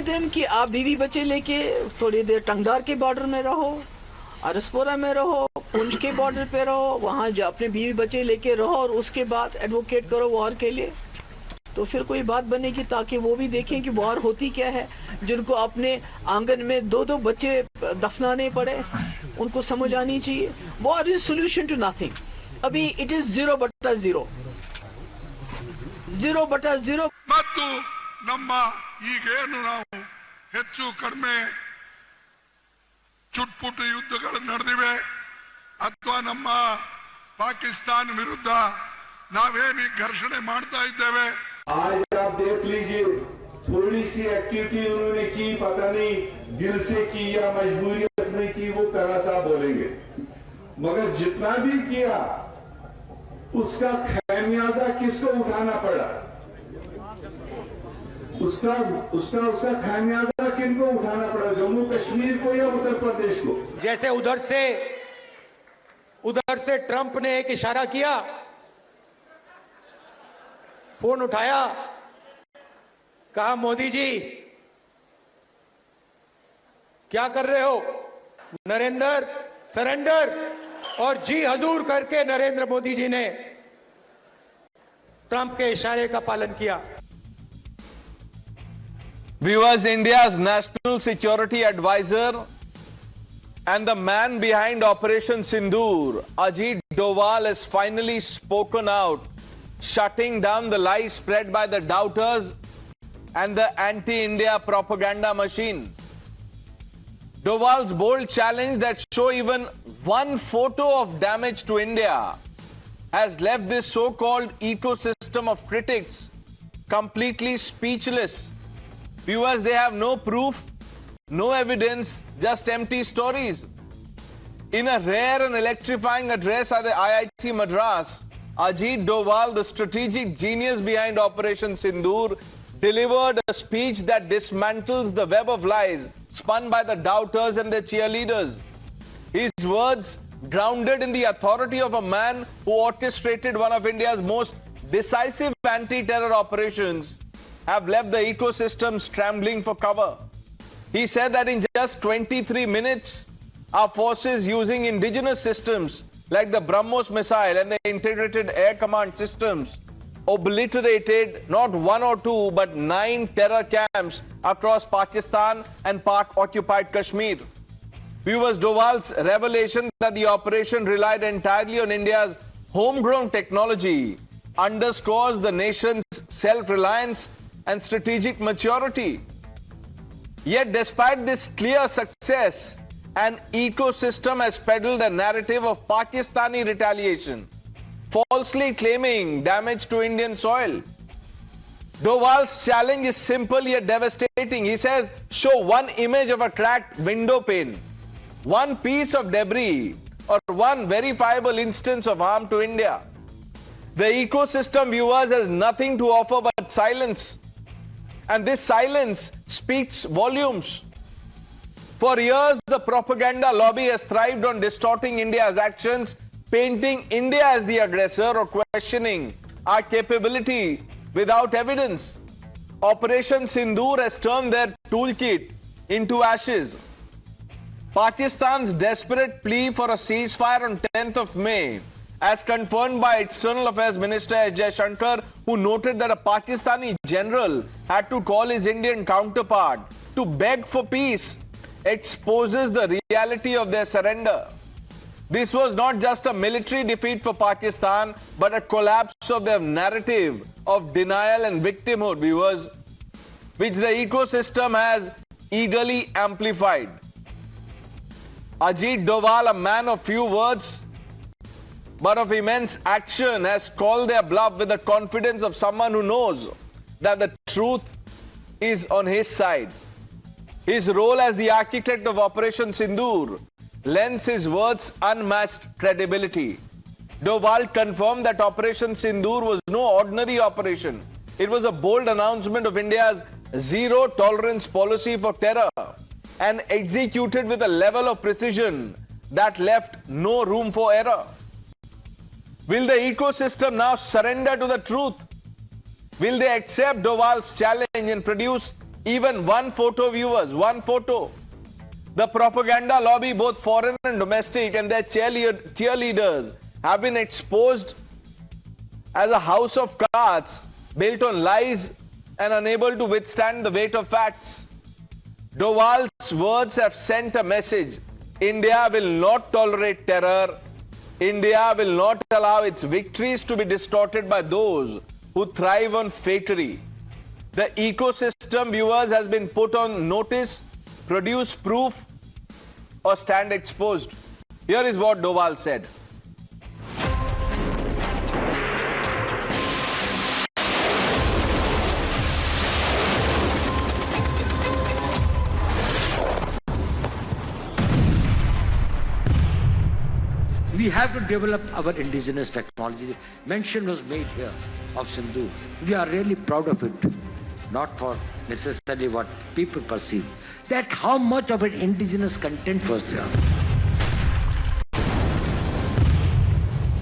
Them कि आप बीवी बच्चे लेके थोड़ी देर टंगदार के बॉर्डर में रहो, अरसपुरा में रहो, पुंछ के बॉर्डर पे रहो, वहां जो अपने बीवी बच्चे लेके रहो और उसके बाद एडवोकेट करो वॉर के लिए, तो फिर कोई बात बनेगी, ताकि वो भी देखें कि वॉर होती क्या है। जिनको अपने आंगन में दो दो बच्चे दफनाने पड़े, उनको समझ आनी चाहिए। War is solution to nothing. अभी इट इज 0/0 0/0 ಮತ್ತು ನಮ್ಮ ಈಗೇನು ನಾವು ಹೆಚ್ಚು ಕಡಿಮೆ ಚುಟ್ಪುಟ್ಟು ಯುದ್ಧಗಳು ನಡೆದಿವೆ ಅಥವಾ ನಮ್ಮ ಪಾಕಿಸ್ತಾನ ವಿರುದ್ಧ ನಾವೇನು ಘರ್ಷಣೆ ಮಾಡ್ತಾ ಇದ್ದೇವೆ। आज आप देख लीजिए, थोड़ी सी एक्टिविटी उन्होंने की, पता नहीं दिल से की या मजबूरियत में की, वो प्यारा साहब बोलेंगे, मगर जितना भी किया उसका खैमियाजा किसको उठाना पड़ा? उसका खैमियाजा किनको उठाना पड़ा? जम्मू कश्मीर को या उत्तर प्रदेश को? जैसे उधर से ट्रंप ने एक इशारा किया, फोन उठाया, कहा मोदी जी क्या कर रहे हो? नरेंद्र सरेंडर, और जी हजूर करके नरेंद्र मोदी जी ने ट्रंप के इशारे का पालन किया। Viewers, India's National Security Advisor and the man behind Operation Sindoor, Ajit Doval, has finally spoken out, shutting down the lies spread by the doubters and the anti-India propaganda machine. Doval's bold challenge that show even one photo of damage to India has left this so-called ecosystem of critics completely speechless. Viewers, they have no proof, no evidence, just empty stories. In a rare and electrifying address at the IIT Madras, Ajit Doval, the strategic genius behind Operation Sindoor, delivered a speech that dismantles the web of lies spun by the doubters and their cheerleaders. His words, grounded in the authority of a man who orchestrated one of India's most decisive anti-terror operations, have left the ecosystem scrambling for cover. He said that in just 23 minutes, our forces using indigenous systems like the BrahMos missile and the integrated air command systems obliterated not one or two but 9 terror camps across Pakistan and Pak-occupied Kashmir. Viewers, Doval's revelation that the operation relied entirely on India's homegrown technology underscores the nation's self-reliance and strategic maturity. Yet despite this clear success, an ecosystem has peddled a narrative of Pakistani retaliation, falsely claiming damage to Indian soil. Doval's challenge is simple yet devastating. He says, show one image of a cracked window pane, one piece of debris, or one verifiable instance of harm to India. The ecosystem, viewers, has nothing to offer but silence. And this silence speaks volumes. For years, the propaganda lobby has thrived on distorting India's actions, painting India as the aggressor or questioning our capability without evidence. Operation Sindoor has turned their toolkit into ashes. Pakistan's desperate plea for a ceasefire on 10th of May, as confirmed by External Affairs Minister S. Jaishankar, who noted that a Pakistani general had to call his Indian counterpart to beg for peace, exposes the reality of their surrender. This was not just a military defeat for Pakistan, but a collapse of their narrative of denial and victimhood, viewers, which the ecosystem has eagerly amplified. Ajit Doval, a man of few words, but of immense action, has called their bluff with the confidence of someone who knows that the truth is on his side. His role as the architect of Operation Sindoor lends his words unmatched credibility. Doval confirmed that Operation Sindoor was no ordinary operation. It was a bold announcement of India's zero-tolerance policy for terror and executed with a level of precision that left no room for error. Will the ecosystem now surrender to the truth? Will they accept Doval's challenge and produce Even one photo, viewers, one photo. The propaganda lobby, both foreign and domestic, and their cheerleaders have been exposed as a house of cards built on lies and unable to withstand the weight of facts. Doval's words have sent a message. India will not tolerate terror. India will not allow its victories to be distorted by those who thrive on fakery. The ecosystem, viewers, has been put on notice. Produce proof or stand exposed. Here is what Doval said. We have to develop our indigenous technology. Mention was made here of Sindoor. We are really proud of it, not for necessarily what people perceive. That how much of an indigenous content was there.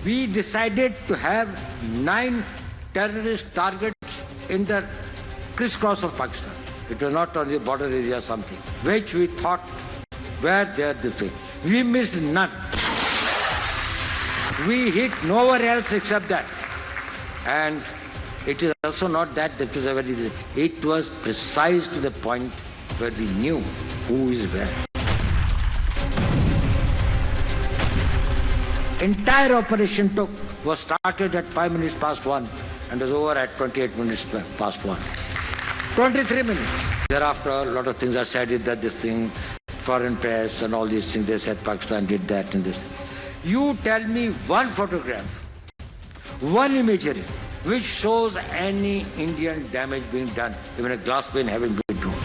We decided to have 9 terrorist targets in the crisscross of Pakistan. It was not on the border area or something, which we thought were there this way. We missed none. We hit nowhere else except that. And it is also not that it was a very... It was precise to the point where we knew who is where. Entire operation was started at 5 minutes past 1 and was over at 28 minutes past 1. 23 minutes. Thereafter, a lot of things are said that this thing, foreign press and all these things, they said Pakistan did that and this. You tell me one photograph, one imagery, which shows any Indian damage being done, even a glass pane having been thrown.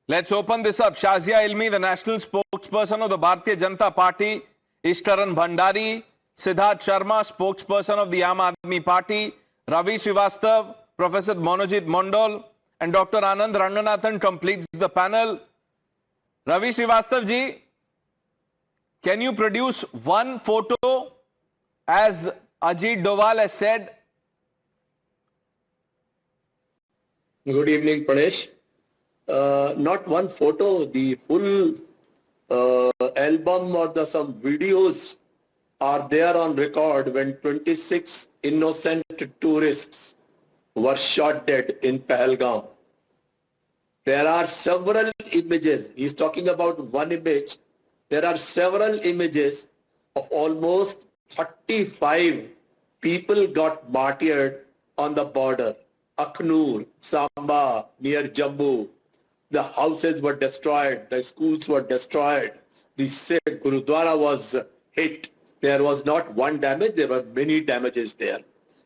Let's open this up. Shazia Ilmi, the national spokesperson of the Bharatiya Janata Party, Ishtaran Bhandari, Siddharth Sharma, spokesperson of the Aam Aadmi Party, Ravi Srivastav, Professor Monojit Mondol, and Dr. Anand Ranganathan completes the panel. Ravi Srivastav ji, can you produce one photo as Ajit Doval has said? Good evening, Pranesh. Not one photo, the full album or some videos are there on record when 26 innocent tourists were shot dead in Pahalgam. There are several images. He's talking about one image. There are several images of almost 35 people got martyred on the border. Akhnur, Samba, near Jammu. The houses were destroyed. The schools were destroyed. The Sikh Gurudwara was hit. There was not one damage. There were many damages there.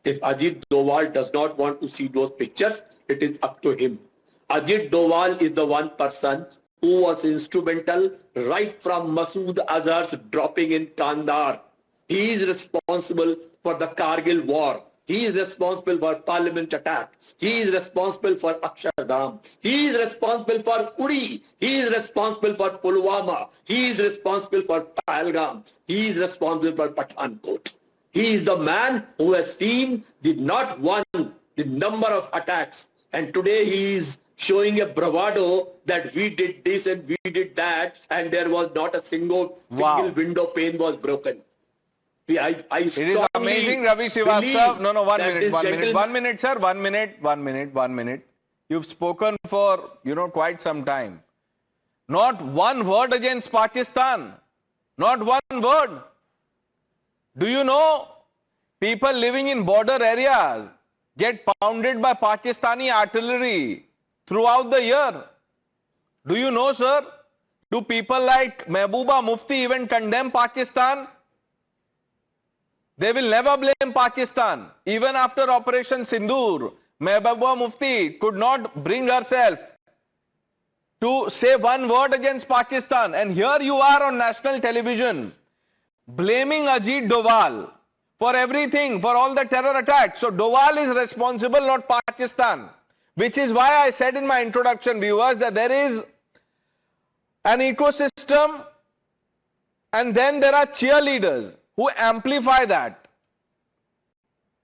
If Ajit Doval does not want to see those pictures, it is up to him. Ajit Doval is the one person who was instrumental right from Masood Azhar's dropping in Kandahar. He is responsible for the Kargil war. He is responsible for Parliament attack. He is responsible for Akshardham. He is responsible for Uri. He is responsible for Pulwama. He is responsible for Pahalgam. He is responsible for Pathankot. He is the man who has seen not one, the number of attacks. And today he is showing a bravado that we did this and we did that, and there was not a single window pane was broken. I it is amazing, Ravi Srivastav. No, 1 minute, 1 minute, 1 minute, sir. 1 minute, 1 minute, 1 minute. You've spoken for, quite some time. Not one word against Pakistan. Not one word. Do you know people living in border areas get pounded by Pakistani artillery throughout the year? Do you know, sir? Do people like Mehbooba Mufti even condemn Pakistan? They will never blame Pakistan. Even after Operation Sindoor, Mehbooba Mufti could not bring herself to say one word against Pakistan. And here you are on national television blaming Ajit Doval for everything, for all the terror attacks. So Doval is responsible, not Pakistan. Which is why I said in my introduction, viewers, that there is an ecosystem and then there are cheerleaders who amplify that.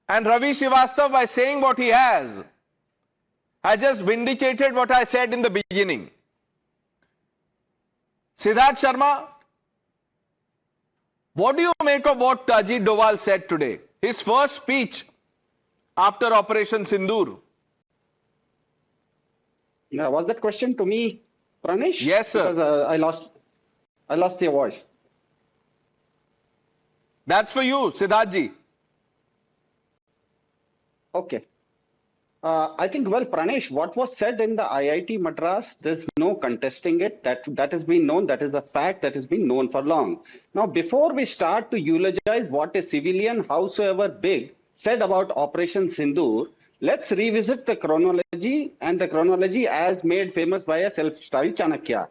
And Ravi Srivastava, by saying what he has just vindicated what I said in the beginning. Siddharth Sharma, what do you make of what Ajit Doval said today? His first speech after Operation Sindoor. Now, was that question to me, Pranesh? Yes, sir. Because I lost your voice. That's for you, Siddharthji. Okay. I think, well, Pranesh, what was said in the IIT Madras, there's no contesting it. That has been known. That is a fact that has been known for long. Now, before we start to eulogize what a civilian, howsoever big, said about Operation Sindoor, let's revisit the chronology, and the chronology as made famous by a self-styled Chanakya.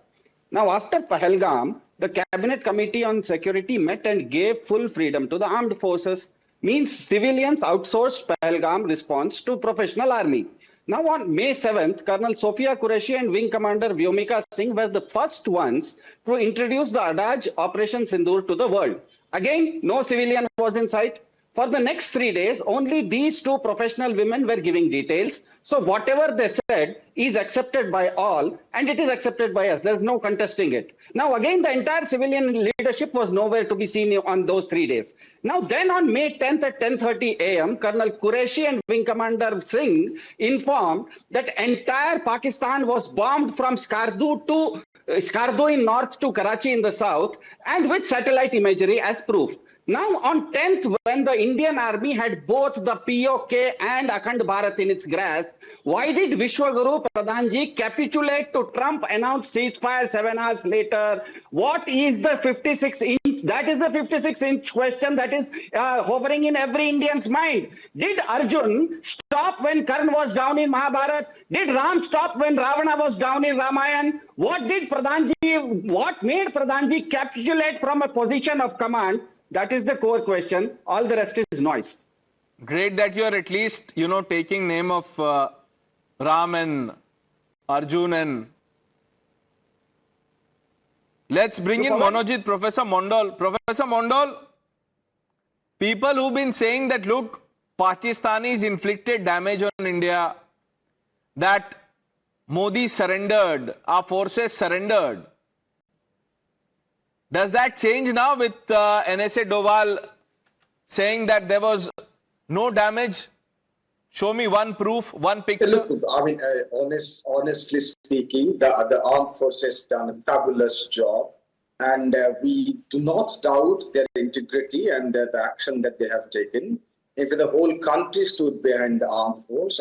Now, after Pahalgam, the Cabinet Committee on Security met and gave full freedom to the armed forces. Means civilians outsourced Pahalgam response to professional army. Now on May 7th, Colonel Sophia Qureshi and Wing Commander Vyomika Singh were the first ones to introduce the adage Operation Sindoor to the world. Again, no civilian was in sight. For the next 3 days, only these two professional women were giving details. So whatever they said is accepted by all, and it is accepted by us. There's no contesting it. Now again, the entire civilian leadership was nowhere to be seen on those 3 days. Now then on May 10th at 10:30 a.m., Colonel Qureshi and Wing Commander Singh informed that entire Pakistan was bombed from Skardu in north to Karachi in the south, and with satellite imagery as proof. Now, on 10th, when the Indian Army had both the POK and Akhand Bharat in its grasp, why did Vishwaguru Pradhanji capitulate to Trump, announce ceasefire 7 hours later? What is the 56-inch? That is the 56-inch question that is hovering in every Indian's mind. Did Arjun stop when Karna was down in Mahabharat? Did Ram stop when Ravana was down in Ramayan? What made Pradhanji capitulate from a position of command? That is the core question. All the rest is noise. Great that you are at least, taking name of Ram and Arjun, and let's bring in Monojit, Professor Mondal. Professor Mondal, people who've been saying that, look, Pakistanis inflicted damage on India, that Modi surrendered, our forces surrendered. Does that change now with NSA Doval saying that there was no damage? Show me one proof, one picture. Look, I mean, honestly speaking, the armed forces done a fabulous job, and we do not doubt their integrity and the action that they have taken. If the whole country stood behind the armed force,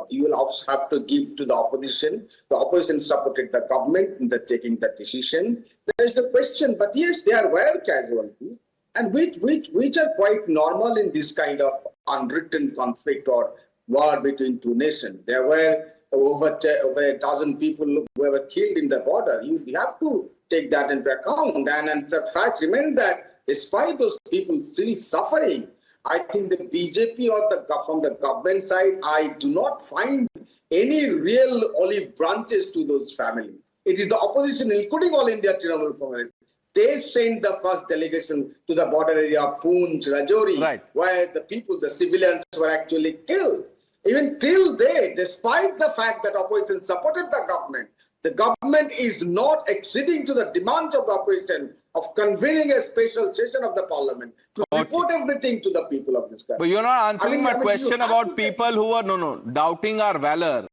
you will also have to give to the opposition. The opposition supported the government in taking that decision. There is the question, but yes, there were casualties, and which are quite normal in this kind of unwritten conflict or war between two nations. There were over a dozen people who were killed in the border. You have to take that into account, and the fact remains that despite those people still suffering, I think the BJP or from the government side, I do not find any real olive branches to those families. It is the opposition, including All India Trinamool Congress. They sent the first delegation to the border area of Poonch, Rajouri, right, where the civilians were actually killed. Even till day, despite the fact that opposition supported the government is not acceding to the demands of the opposition of convening a special session of the parliament to report everything to the people of this country. But you're not answering my question about people who are doubting our valor.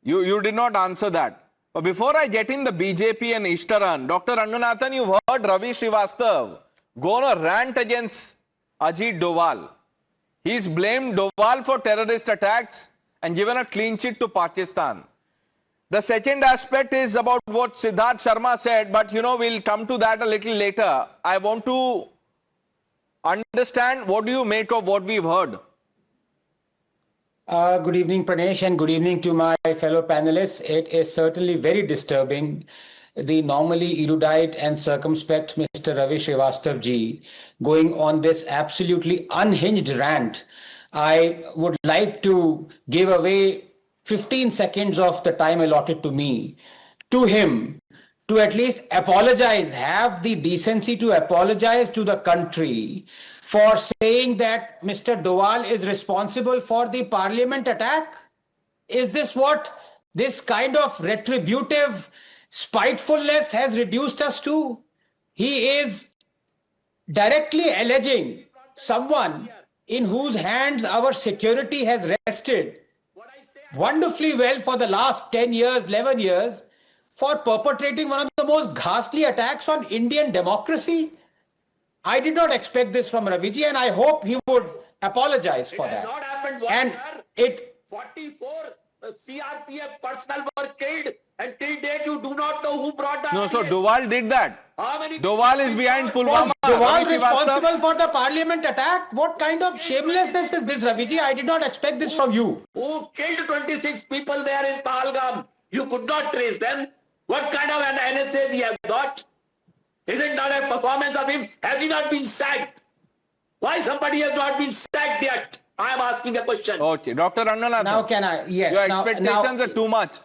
You did not answer that. But before I get in the BJP and Eastern, Dr. Ranganathan, you've heard Ravi Srivastava go on a rant against Ajit Doval. He's blamed Doval for terrorist attacks and given a clean sheet to Pakistan. The second aspect is about what Siddharth Sharma said, but we'll come to that a little later. I want to understand, what do you make of what we've heard? Good evening, Pranesh, and good evening to my fellow panelists. It is certainly very disturbing, the normally erudite and circumspect Mr. Ravi Srivastava ji going on this absolutely unhinged rant. I would like to give away 15 seconds of the time allotted to me to him to at least apologize, have the decency to apologize to the country for saying that Mr. Doval is responsible for the parliament attack? Is this what this kind of retributive spitefulness has reduced us to? He is directly alleging someone in whose hands our security has rested wonderfully well for the last 10 years, 11 years, for perpetrating one of the most ghastly attacks on Indian democracy. I did not expect this from Raviji, and I hope he would apologize for that. Not happened. And it 44 CRPF personnel were killed, and till date you do not know who brought the. No, so Doval did that. How many Doval is behind was Pulwama. Doval Ravi Srivastava. responsible for the parliament attack? What kind of shamelessness is this, Raviji? I did not expect this from you. Who killed 26 people there in Pahalgam? You could not trace them. What kind of an NSA we have got? Is it not a performance of him? Has he not been sacked? Why somebody has not been sacked yet? I am asking a question. Okay, Dr. Ranganathan. Now can I? Yes. Your now, expectations are too much.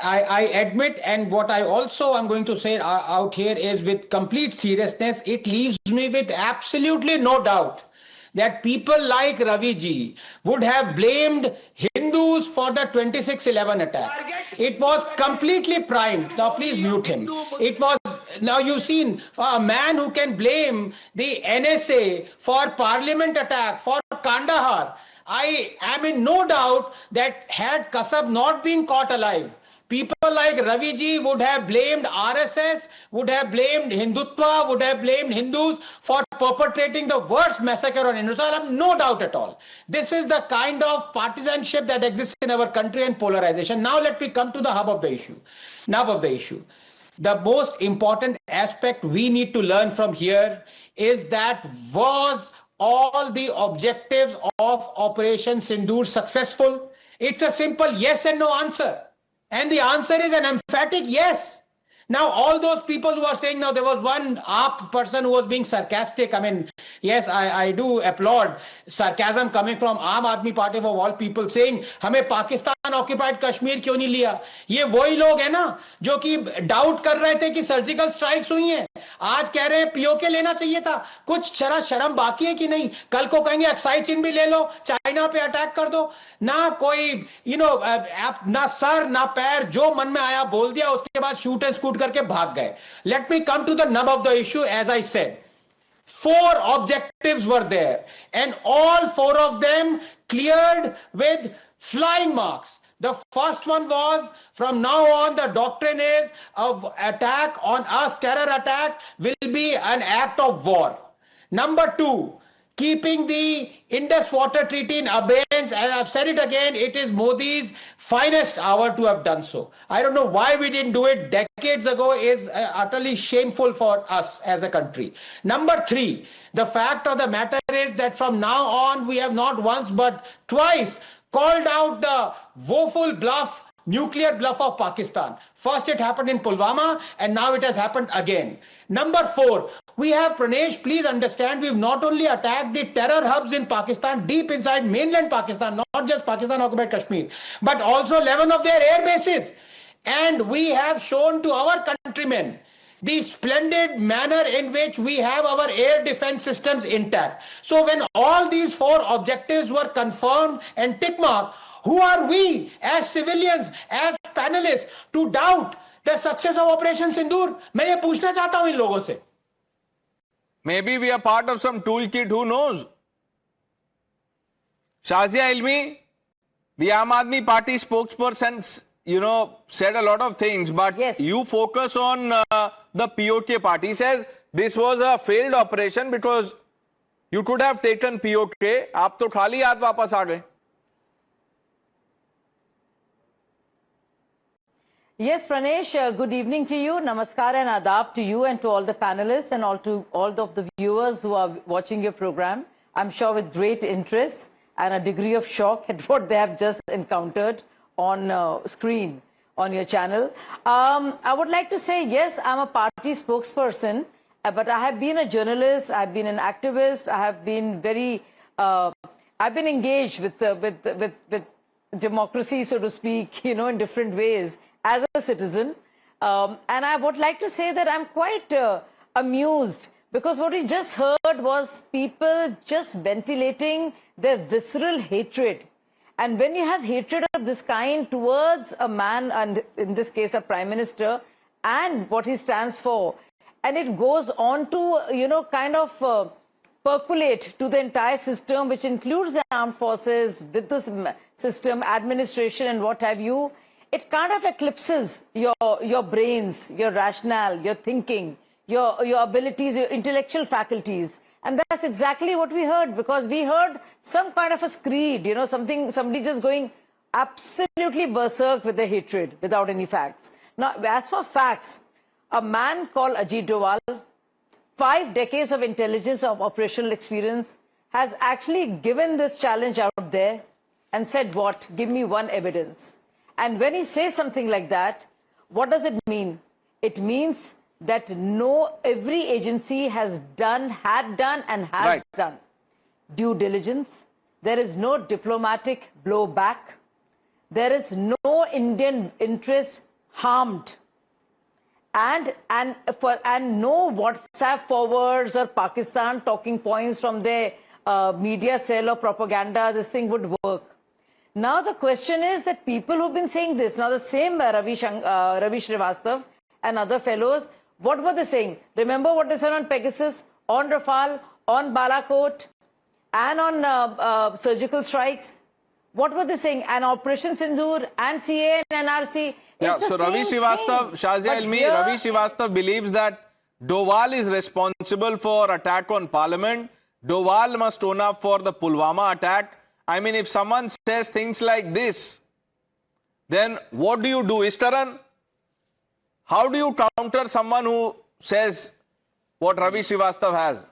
I admit, and what I also am going to say out here is with complete seriousness, it leaves me with absolutely no doubt that people like Raviji would have blamed Hindus for the 26/11 attack. It was completely primed. Now please mute him. It was, now you've seen a man who can blame the NSA for parliament attack, for Kandahar. I am in no doubt that had Kasab not been caught alive, people like Raviji would have blamed RSS, would have blamed Hindutva, would have blamed Hindus for perpetrating the worst massacre on Hindus. I have no doubt at all. This is the kind of partisanship that exists in our country and polarization. Now let me come to the hub of the issue. The most important aspect we need to learn from here is that was all the objectives of Operation Sindoor successful? It's a simple yes and no answer. And the answer is an emphatic yes. Now, all those people who are saying, now there was one AAP person who was being sarcastic. I mean, yes, I do applaud sarcasm coming from Aam Aadmi Party of all people saying, हमें Pakistan occupied Kashmir क्यों नहीं लिया? ये वही लोग हैं ना जो कि डाउट कर रहे थे कि सर्जिकल स्ट्राइक्स हुई हैं. आज कह रहे हैं पीओके लेना चाहिए था. कुछ शर्म बाकी है कि नहीं? कल को कहेंगे एक्साइज चीन भी ले लो, चाइना पे अटैक कर दो. ना कोई ना सर ना पैर, जो मन में आया बोल दिया, उसके बाद शूट एंड स्कूट करके भाग गए. Let me come to the nub of the issue. As I said, 4 objectives were there, and all 4 of them cleared with flying marks. The first one was, from now on, the doctrine is of attack on us, terror attack will be an act of war. Number 2, keeping the Indus Water Treaty in abeyance, and I've said it again, it is Modi's finest hour to have done so. I don't know why we didn't do it decades ago. Is utterly shameful for us as a country. Number 3, the fact of the matter is that from now on, we have not once but twice called out the woeful bluff, nuclear bluff of Pakistan. First it happened in Pulwama, and now it has happened again. Number 4, we have, Pranesh, please understand, we've not only attacked the terror hubs in Pakistan, deep inside mainland Pakistan, not just Pakistan occupied Kashmir, but also 11 of their air bases. And we have shown to our countrymen the splendid manner in which we have our air defense systems intact. So when all these 4 objectives were confirmed and tick marked, who are we as civilians, as panelists, to doubt the success of Operation Sindoor? मैं ये पूछना चाहता हूं इन लोगों से. Maybe we are part of some toolkit, who knows? Shazia Ilmi, the Aam Aadmi Party spokesperson, said a lot of things, but yes, you focus on the POK party. He says this was a failed operation because you could have taken POK. आप तो खाली हाथ वापस आ गए. Yes, Pranesh, good evening to you. Namaskar and adab to you and to all the panelists and to all of the viewers who are watching your program. I'm sure with great interest and a degree of shock at what they have just encountered on screen on your channel. I would like to say, yes, I'm a party spokesperson, but I have been a journalist, I've been an activist, I have been I've been engaged with democracy, so to speak, in different ways as a citizen. And I would like to say that I'm quite amused Because what we just heard was people just ventilating their visceral hatred. And when you have hatred of this kind towards a man, and in this case a prime minister, and what he stands for, and it goes on to, kind of percolate to the entire system, which includes the armed forces, with the system, administration, and what have you, it kind of eclipses your brains, your rationale, your thinking, your abilities, your intellectual faculties. And that's exactly what we heard, because we heard some kind of a screed, somebody just going absolutely berserk with the hatred without any facts. Now, as for facts, a man called Ajit Doval, 5 decades of intelligence, of operational experience, has actually given this challenge out there and said what? Give me one evidence. And when he says something like that, what does it mean? It means that every agency had done due diligence. There is no diplomatic blowback. There is no Indian interest harmed. And no WhatsApp forwards or Pakistan talking points from their media cell or propaganda, this thing would work. Now the question is that people who've been saying this, now the same Ravi Srivastav and other fellows, what were they saying? Remember what they said on Pegasus, on Rafale, on Balakot, and on surgical strikes? What were they saying? And Operation Sindoor, and CA and NRC. Yeah, so Ravi Srivastav, Shazia Ilmi, Ravi Srivastav believes that Doval is responsible for attack on parliament. Doval must own up for the Pulwama attack. I mean, if someone says things like this, then what do you do, Istaran? How do you counter someone who says what Ravi Srivastav has?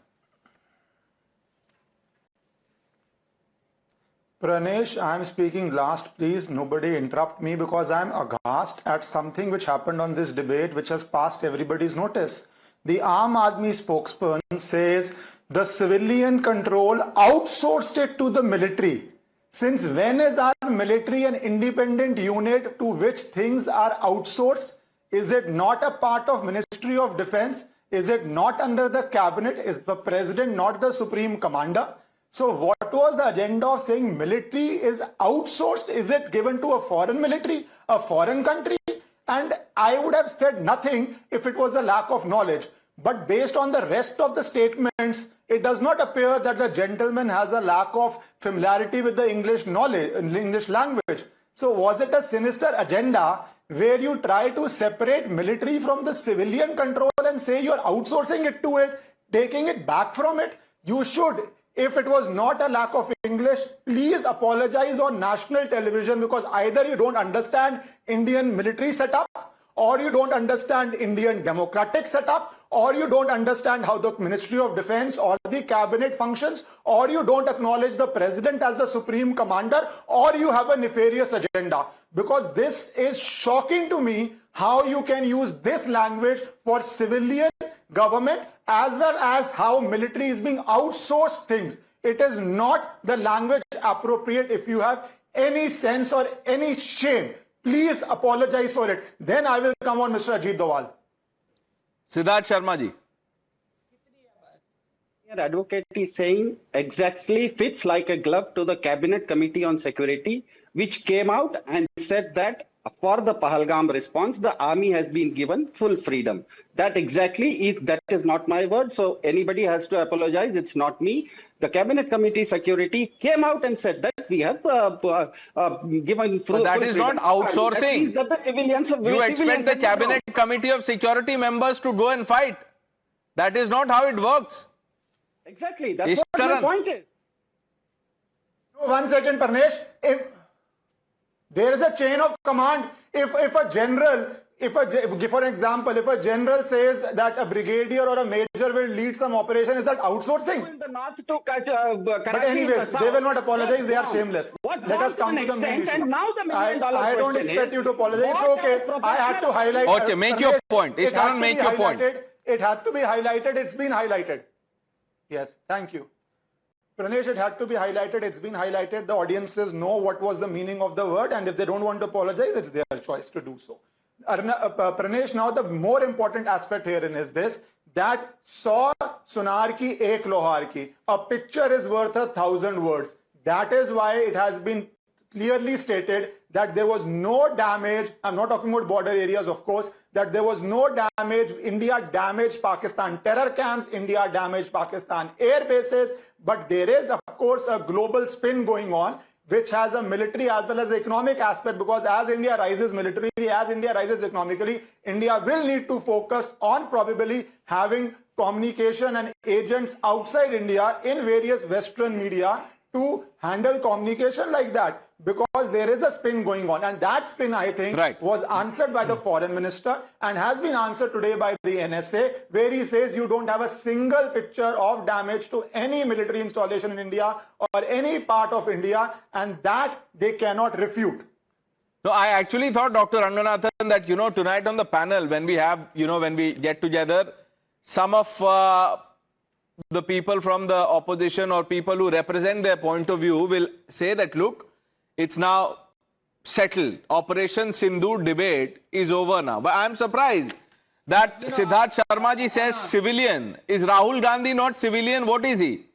Pranesh, I am speaking last. Please, nobody interrupt me, because I am aghast at something which happened on this debate which has passed everybody's notice. The Aam Aadmi spokesperson says the civilian control outsourced it to the military. Since when is our military an independent unit to which things are outsourced? Is it not a part of Ministry of Defense? Is it not under the cabinet? Is the president not the supreme commander? So what was the agenda of saying military is outsourced? Is it given to a foreign military, a foreign country? And I would have said nothing if it was a lack of knowledge. But based on the rest of the statements, it does not appear that the gentleman has a lack of familiarity with the English language. So was it a sinister agenda where you try to separate military from the civilian control and say you're outsourcing it to it, taking it back from it? You should. If it was not a lack of English, please apologize on national television, because either you don't understand Indian military setup, or you don't understand Indian democratic setup, or you don't understand how the Ministry of Defense or the cabinet functions, or you don't acknowledge the president as the supreme commander, or you have a nefarious agenda. Because this is shocking to me, how you can use this language for civilian government as well as how military is being outsourced things. It is not the language appropriate. If you have any sense or any shame, please apologize for it. Then I will come on Mr. Ajit Doval. Siddharth Sharma ji. Your advocate is saying exactly fits like a glove to the Cabinet Committee on Security, which came out and said that for the Pahalgam response, the army has been given full freedom. That is not my word. So anybody has to apologize. It's not me. The Cabinet Committee Security came out and said that we have given full freedom. That is not outsourcing. That the civilians, you expect the Cabinet Committee of Security members to go and fight. That is not how it works. Exactly. That's what my point is. 1 second, Pranesh. There is a chain of command. If a general, for example, if a general says that a brigadier or a major will lead some operation, is that outsourcing? But anyways, they will not apologize. They are shameless. Let us come to the main issue. I don't expect you to apologize. It's okay. I had to highlight. Okay, make your point. It had to be highlighted. It's been highlighted. Yes, thank you. Pranesh, it had to be highlighted. It's been highlighted. The audiences know what was the meaning of the word, and if they don't want to apologize, it's their choice to do so. Pranesh, now the more important aspect herein is this, that 100 सुनार की एक लोहार की, a picture is worth 1,000 words. That is why it has been clearly stated that there was no damage. I'm not talking about border areas, of course, that there was no damage. India damaged Pakistan terror camps, India damaged Pakistan air bases, but there is, of course, a global spin going on, which has a military as well as economic aspect, because as India rises militarily, as India rises economically, India will need to focus on probably having communication and agents outside India in various Western media to handle communication like that, because there is a spin going on, and that spin, I think, was answered by the foreign minister and has been answered today by the NSA, where he says you don't have a single picture of damage to any military installation in India or any part of India, and that they cannot refute. No, I actually thought, Dr. Ranganathan, that, tonight on the panel, when we have, when we get together, some of the people from the opposition or people who represent their point of view will say that, look, it's now settled. Operation Sindoor debate is over now. But I'm surprised that Siddharth Sharma ji says civilian. Is Rahul Gandhi not civilian? What is he?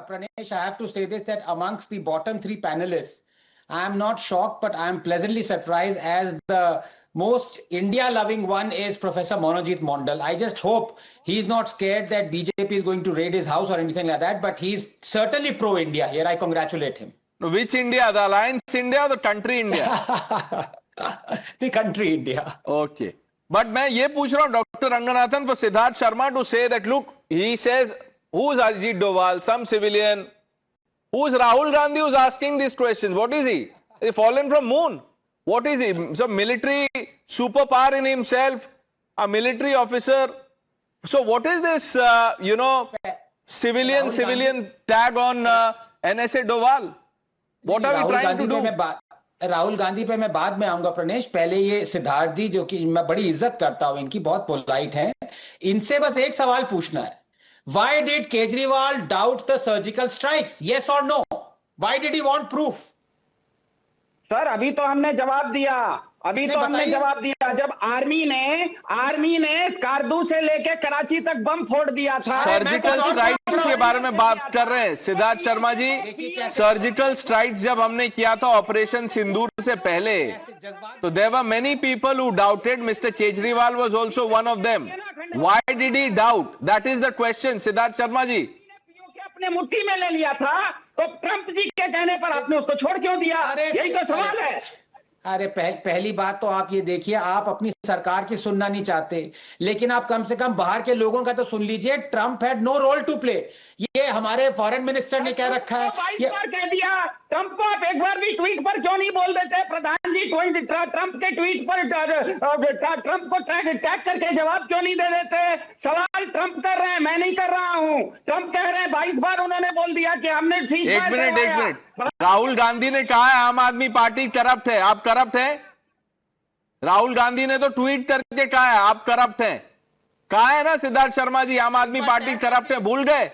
Pranesh, I have to say this, that amongst the bottom three panelists, I am not shocked, but I am pleasantly surprised as the most India-loving one is Professor Monojit Mondal. I just hope he's not scared that BJP is going to raid his house or anything like that, but he's certainly pro-India here. I congratulate him. No, which India? The Alliance India or the country India? The country India. Okay. But मैं ये पूछ रहा हूँ Dr. Ranganathan for Siddharth Sharma to say that, look, he says, who's Ajit Doval? Some civilian. Who's Rahul Gandhi who's asking these questions? What is he? He's fallen from moon. What is he? Some military superpower in himself, a military officer. So what is this, civilian tag on NSA Doval? What are we trying to do? Rahul Gandhi पे मैं बाद में आऊंगा प्रणेश, पहले ये सिद्धार्थ जी, जो कि मैं बड़ी इज्जत करता हूं इनकी, बहुत पोलाइट हैं, इनसे बस एक सवाल पूछना है. Why did Kejriwal doubt the surgical strikes? Yes or no? Why did he want proof? Sir अभी तो हमने जवाब दिया, जब आर्मी ने कारदू से लेके कराची तक बम फोड़ दिया था. सर्जिकल स्ट्राइक्स के बारे में बात कर रहे हैं सिद्धार्थ शर्मा जी. सर्जिकल स्ट्राइक्स जब हमने किया था ऑपरेशन सिंदूर से पहले, तो there were many people who doubted. Mister Kejriwal was also one of them. Why did he doubt? That is the question Siddharth Sharma ji. अपने मुट्ठी में ले लिया था, तो ट्रंप जी के कहने पर आपने उसको छोड़ क्यों दिया? यही तो सवाल है. अरे पहली बात तो आप ये देखिए, आप अपनी सरकार की सुनना नहीं चाहते, लेकिन आप कम से कम बाहर के लोगों का तो सुन लीजिए. Trump had no role to play. ये हमारे फॉरेन मिनिस्टर ने कह रखा है. 22 बार कह दिया. ट्रंप को आप एक बार भी ट्वीट पर क्यों नहीं बोल देते? प्रधान जी ट्रंप के ट्वीट पर ट्रंप को टैग करके जवाब क्यों नहीं दे देते? सवाल ट्रंप कर रहे हैं, मैं नहीं कर रहा हूं. ट्रंप कह रहे हैं 22 बार उन्होंने बोल दिया कि हमने एक मिनट. राहुल गांधी ने कहा है आम आदमी पार्टी करप्ट है. आप करप्ट हैं? राहुल गांधी ने तो ट्वीट करके कहा है आप करप्ट हैं. कहा है ना सिद्धार्थ शर्मा जी, आम आदमी पार्टी करप्ट है. भूल गए?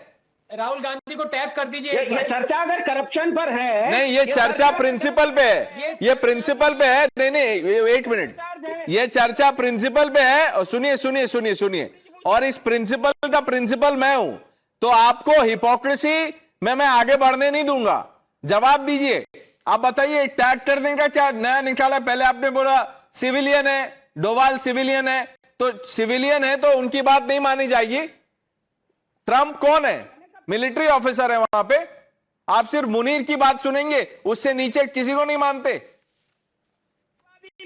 राहुल गांधी को टैग कर दीजिए. ये चर्चा अगर करप्शन पर है, नहीं, ये चर्चा प्रिंसिपल पे है. ये प्रिंसिपल पे है. नहीं, एक मिनट. ये चर्चा प्रिंसिपल पे है. सुनिए. और इस प्रिंसिपल का प्रिंसिपल मैं हूं, तो आपको हिपोक्रेसी में मैं आगे बढ़ने नहीं दूंगा. जवाब दीजिए. आप बताइए, टैग करने का क्या नया निकाला? पहले आपने बोला सिविलियन है, डोवाल सिविलियन है, तो सिविलियन है तो उनकी बात नहीं मानी जाएगी. ट्रंप कौन है? मिलिट्री ऑफिसर है वहां पे. आप सिर्फ मुनीर की बात सुनेंगे, उससे नीचे किसी को नहीं मानते.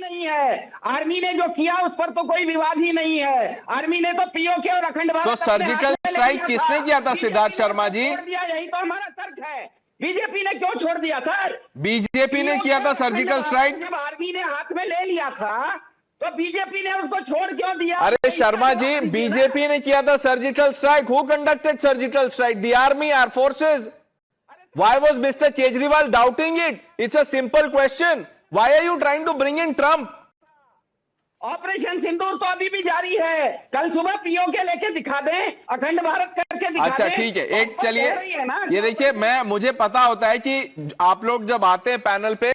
नहीं है. आर्मी ने जो किया उस पर तो कोई विवाद ही नहीं है. आर्मी ने तो पीओके और अखंड भारत. तो सर्जिकल स्ट्राइक किसने किया था सिद्धार्थ शर्मा जी? यही तो हमारा तर्क है. बीजेपी ने क्यों छोड़ दिया सर? बीजेपी ने किया था सर्जिकल स्ट्राइक. जब आर्मी ने हाथ में ले लिया था तो बीजेपी ने उसको छोड़ क्यों दिया? अरे शर्मा जी, बीजेपी ने किया था surgical strike. Who conducted surgical strike? The army, or forces. Why was mister Kejriwal doubting it? It's a simple question. Why are you trying to bring in Trump? Operation Sindoor तो अभी भी जारी है. कल सुबह पीओके लेके दिखा दें, अखंड भारत करके दिखा दें. अच्छा ठीक है. एक चलिए, ये देखिए, मुझे पता होता है कि आप लोग जब आते हैं पैनल पे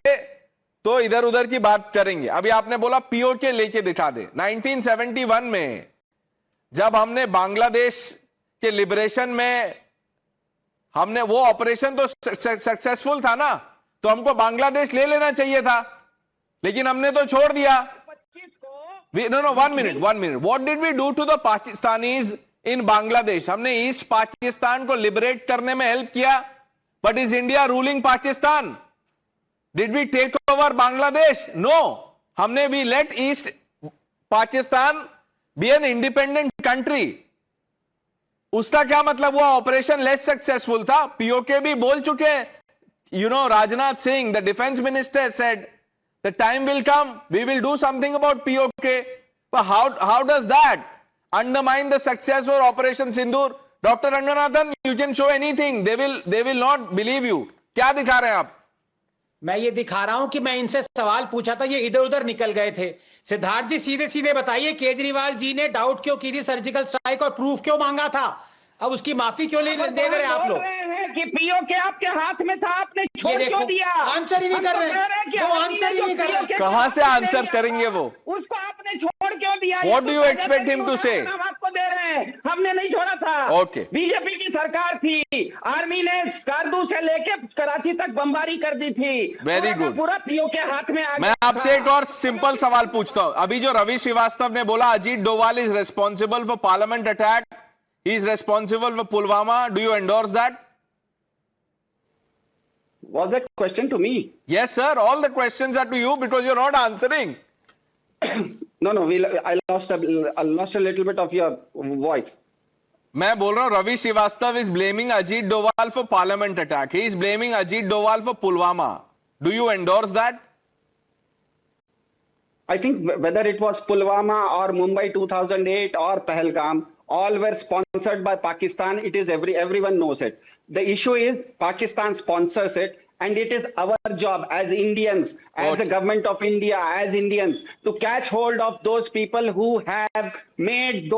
तो इधर उधर की बात करेंगे. अभी आपने बोला पीओके लेके दिखा दे. 1971 में जब हमने बांग्लादेश के लिबरेशन में हमने वो ऑपरेशन तो सक्सेसफुल था ना, तो हमको बांग्लादेश ले लेना चाहिए था, लेकिन हमने तो छोड़ दिया। No, 1 minute. What did we do to the Pakistanis in Bangladesh? हमने ईस्ट पाकिस्तान को लिबरेट करने में हेल्प किया, but is India ruling Pakistan? Did we take over Bangladesh? No. हमने we let East Pakistan be an independent country. उसका क्या मतलब हुआ? ऑपरेशन लेस सक्सेसफुल था। पीओके भी बोल चुके हैं, Rajnath Singh, the defence minister said the time will come, we will do something about POK. But how does that undermine the success for Operation Sindoor? Dr. Ranganathan, you can show anything, they will not believe you. क्या दिखा रहे हैं आप? मैं ये दिखा रहा हूं कि मैं इनसे सवाल पूछा था, ये इधर उधर निकल गए थे। सिद्धार्थ जी सीधे सीधे बताइए, केजरीवाल जी ने डाउट क्यों की थी सर्जिकल स्ट्राइक और प्रूफ क्यों मांगा था? अब उसकी माफी क्यों नहीं दे रहे आप लोग? कि पीओके आपके हाथ में था, आपने छोड़ क्यों दिया? आंसर ही नहीं कर रहे, वो आंसर ही नहीं कर रहे। कहां से आंसर करेंगे वो? उसको आपने छोड़ क्यों दिया? What do you expect him to say? हम आपको दे रहे हैं, हमने नहीं छोड़ा था। Okay. बीजेपी की सरकार थी, आर्मी ने कारदू से लेके कराची तक बमबारी कर दी थी। Very good. पूरा पीओके हाथ में आ गया। मैं आपसे एक और सिंपल सवाल पूछता हूं। अभी जो रवि श्रीवास्तव ने बोला Ajit Doval is responsible for parliament attack, he is responsible for Pulwama, do you endorse that? Was that question to me? Yes sir, all the questions are to you because you're not answering. No, I lost a little bit of your voice. मैं बोल रहा हूं Ravi Srivastava is blaming Ajit Doval for parliament attack. He is blaming Ajit Doval for Pulwama. Do you endorse that? I think whether it was Pulwama or Mumbai 2008 or Pahalgam, all were sponsored by Pakistan. It is everyone knows it. The issue is Pakistan sponsors it, and it is our job as Indians, as the government of India, as Indians, to catch hold of those people who have made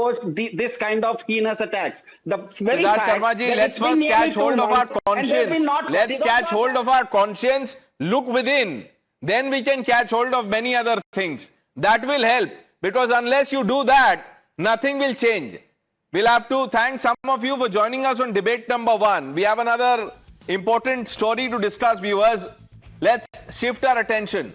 this kind of heinous attacks. The very Siddharth fact Sharma ji, that let's it's been first nearly catch hold 2 of our months and they've been conscience. not- Let's catch hold of our conscience, look within. Then we can catch hold of many other things. That will help, because unless you do that, nothing will change. We'll have to thank some of you for joining us on debate number 1. We have another important story to discuss, viewers. Let's shift our attention.